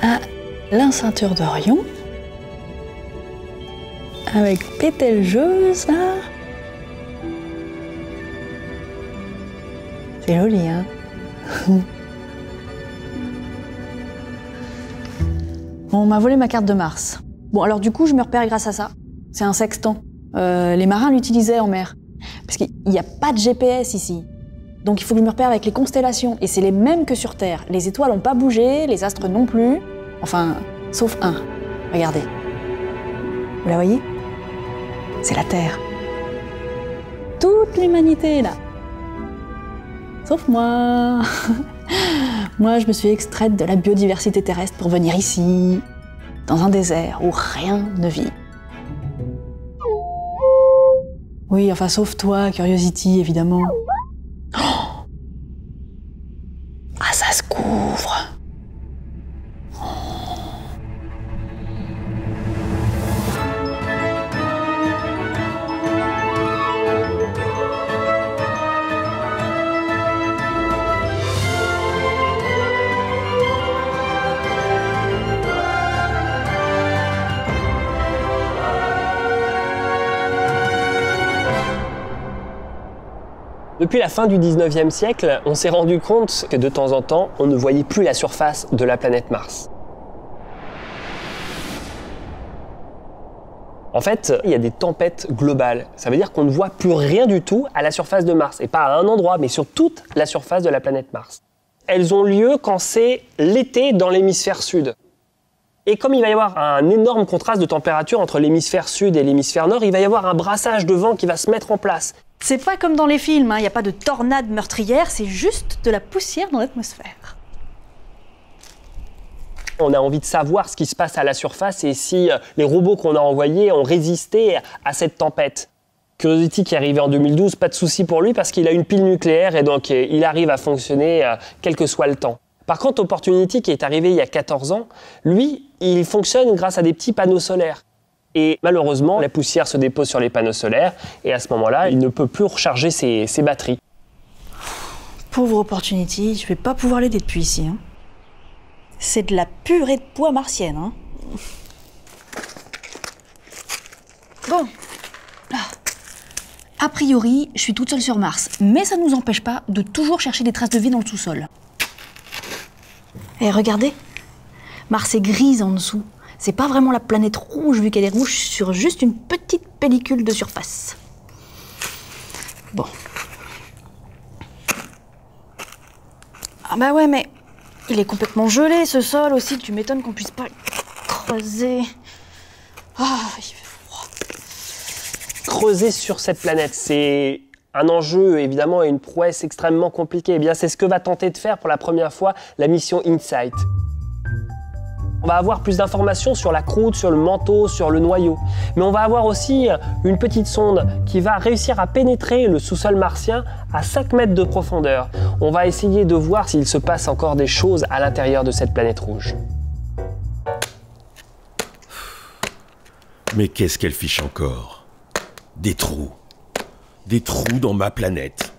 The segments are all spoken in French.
à l'enceinture d'Orion. Avec Bételgeuse, là. C'est joli, hein. Bon, on m'a volé ma carte de Mars. Bon, alors du coup, je me repère grâce à ça. C'est un sextant. Les marins l'utilisaient en mer. Parce qu'il n'y a pas de GPS ici. Donc il faut que je me repère avec les constellations. Et c'est les mêmes que sur Terre. Les étoiles n'ont pas bougé, les astres non plus. Enfin, sauf un. Regardez. Vous la voyez ? C'est la Terre. Toute l'humanité est là. Sauf moi. Moi, je me suis extraite de la biodiversité terrestre pour venir ici, dans un désert où rien ne vit. Oui, enfin, sauf toi, Curiosity, évidemment. Oh, ah, ça se couvre. Depuis la fin du 19e siècle, on s'est rendu compte que de temps en temps, on ne voyait plus la surface de la planète Mars. En fait, il y a des tempêtes globales. Ça veut dire qu'on ne voit plus rien du tout à la surface de Mars. Et pas à un endroit, mais sur toute la surface de la planète Mars. Elles ont lieu quand c'est l'été dans l'hémisphère sud. Et comme il va y avoir un énorme contraste de température entre l'hémisphère sud et l'hémisphère nord, il va y avoir un brassage de vent qui va se mettre en place. C'est pas comme dans les films, hein. Il n'y a pas de tornade meurtrière, c'est juste de la poussière dans l'atmosphère. On a envie de savoir ce qui se passe à la surface et si les robots qu'on a envoyés ont résisté à cette tempête. Curiosity qui est arrivé en 2012, pas de souci pour lui parce qu'il a une pile nucléaire et donc il arrive à fonctionner quel que soit le temps. Par contre, Opportunity qui est arrivé il y a 14 ans, lui, il fonctionne grâce à des petits panneaux solaires. Et malheureusement, la poussière se dépose sur les panneaux solaires et à ce moment-là, il ne peut plus recharger ses batteries. Pauvre Opportunity, je vais pas pouvoir l'aider depuis ici. Hein. C'est de la purée de pois martienne. Hein. Bon, là. A priori, je suis toute seule sur Mars, mais ça ne nous empêche pas de toujours chercher des traces de vie dans le sous-sol. Et regardez, Mars est grise en dessous. C'est pas vraiment la planète rouge vu qu'elle est rouge sur juste une petite pellicule de surface. Bon. Ah bah ouais, mais il est complètement gelé ce sol aussi. Tu m'étonnes qu'on puisse pas creuser. Ah, il fait froid. Creuser sur cette planète, c'est un enjeu évidemment et une prouesse extrêmement compliquée. Eh bien, c'est ce que va tenter de faire pour la première fois la mission InSight. On va avoir plus d'informations sur la croûte, sur le manteau, sur le noyau. Mais on va avoir aussi une petite sonde qui va réussir à pénétrer le sous-sol martien à 5 mètres de profondeur. On va essayer de voir s'il se passe encore des choses à l'intérieur de cette planète rouge. Mais qu'est-ce qu'elle fiche encore? Des trous. Des trous dans ma planète.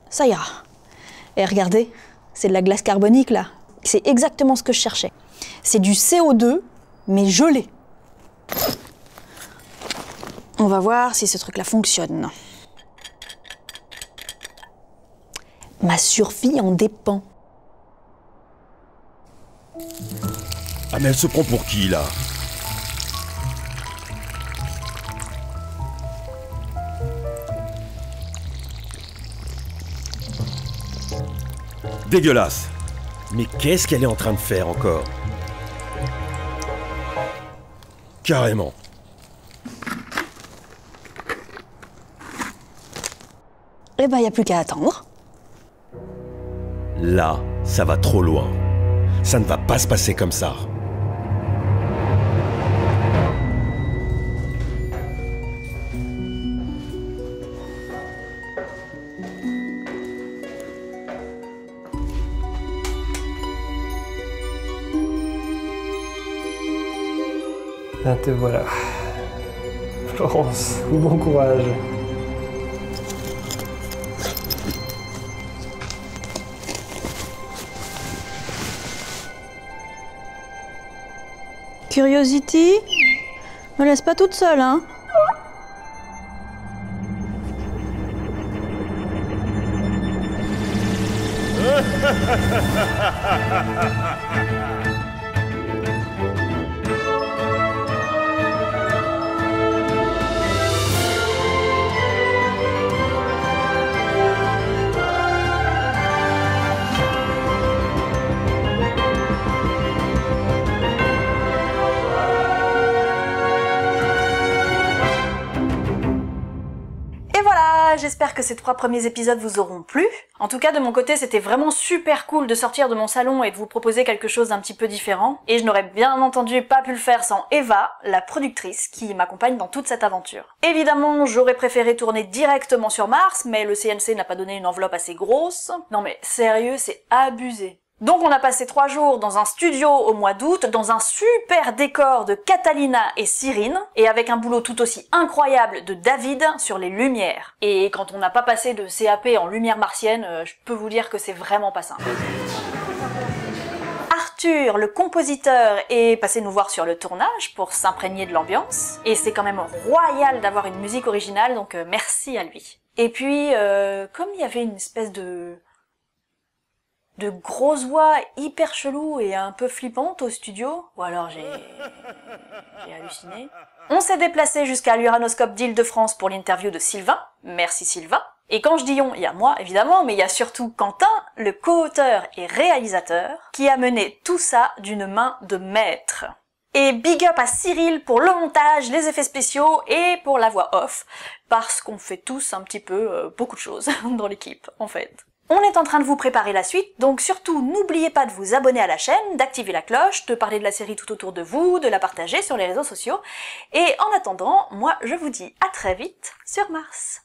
Ça ira. Et regardez, c'est de la glace carbonique là. C'est exactement ce que je cherchais. C'est du CO2, mais gelé. On va voir si ce truc-là fonctionne. Ma survie en dépend. Ah mais elle se prend pour qui là? Dégueulasse. Mais qu'est-ce qu'elle est en train de faire encore? Carrément. Eh ben, y a plus qu'à attendre. Là, ça va trop loin. Ça ne va pas se passer comme ça. Là te voilà. Florence, bon courage. Curiosity, me laisse pas toute seule, hein. J'espère que ces 3 premiers épisodes vous auront plu. En tout cas, de mon côté, c'était vraiment super cool de sortir de mon salon et de vous proposer quelque chose d'un petit peu différent. Et je n'aurais bien entendu pas pu le faire sans Eva, la productrice, qui m'accompagne dans toute cette aventure. Évidemment, j'aurais préféré tourner directement sur Mars, mais le CNC n'a pas donné une enveloppe assez grosse. Non mais sérieux, c'est abusé. Donc on a passé 3 jours dans un studio au mois d'août, dans un super décor de Catalina et Cyrine, et avec un boulot tout aussi incroyable de David sur les lumières. Et quand on n'a pas passé de CAP en lumière martienne, je peux vous dire que c'est vraiment pas simple. Arthur, le compositeur, est passé nous voir sur le tournage pour s'imprégner de l'ambiance, et c'est quand même royal d'avoir une musique originale, donc merci à lui. Et puis, comme il y avait une espèce de grosses voix hyper chelou et un peu flippantes au studio, ou alors j'ai halluciné. On s'est déplacé jusqu'à l'Uranoscope d'Île-de-France pour l'interview de Sylvain, merci Sylvain. Et quand je dis on, il y a moi évidemment, mais il y a surtout Quentin, le co-auteur et réalisateur, qui a mené tout ça d'une main de maître. Et big up à Cyril pour le montage, les effets spéciaux et pour la voix off, parce qu'on fait tous un petit peu beaucoup de choses dans l'équipe en fait. On est en train de vous préparer la suite, donc surtout n'oubliez pas de vous abonner à la chaîne, d'activer la cloche, de parler de la série tout autour de vous, de la partager sur les réseaux sociaux. Et en attendant, moi je vous dis à très vite sur Mars.